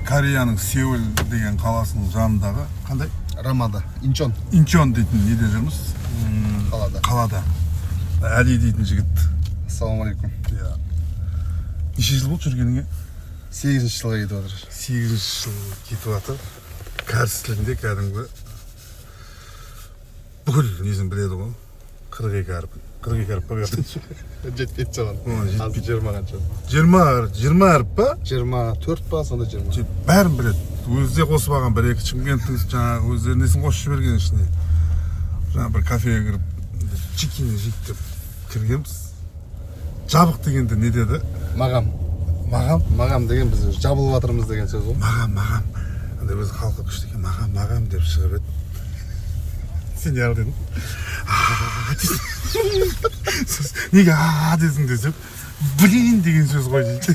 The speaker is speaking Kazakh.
Кореяның Сеул деген қаласының жанындағы қандай? Рамада, Инчон Инчон дейтін неде жүрміз? Қалада. Әли дейтін жігіт. Ассалаумалейкум. Неше жыл болды жүргеніңе? 8-ші жылға кетіп жатыр. 8-ші жыл кетіп жатыр. Кәріс тілінде кәдімгі бүкіл несін біледі ғой. 42 әріп. 42 әріп па берді? Жетпейді соған. Жетпейді. 20 қанша? 20 әріп па? 24 па, сонда 20. Бәрін біледі. Өзі де қосып алған бір екі Шымкенттің жаңағы өздері несін қосып жіберген ішіне. Жаңа бір кафеге кіріп, чикини жейік деп кіргенбіз. Жабық дегенде не деді? Мағам деген біз жабылып жатырмыз деген сөз ғой. Мағам. Андай өзі халқы күшті екен, мағам деп шығып еді. Сен не дедің? Неге десің десем, блин деген сөз ғой дейді.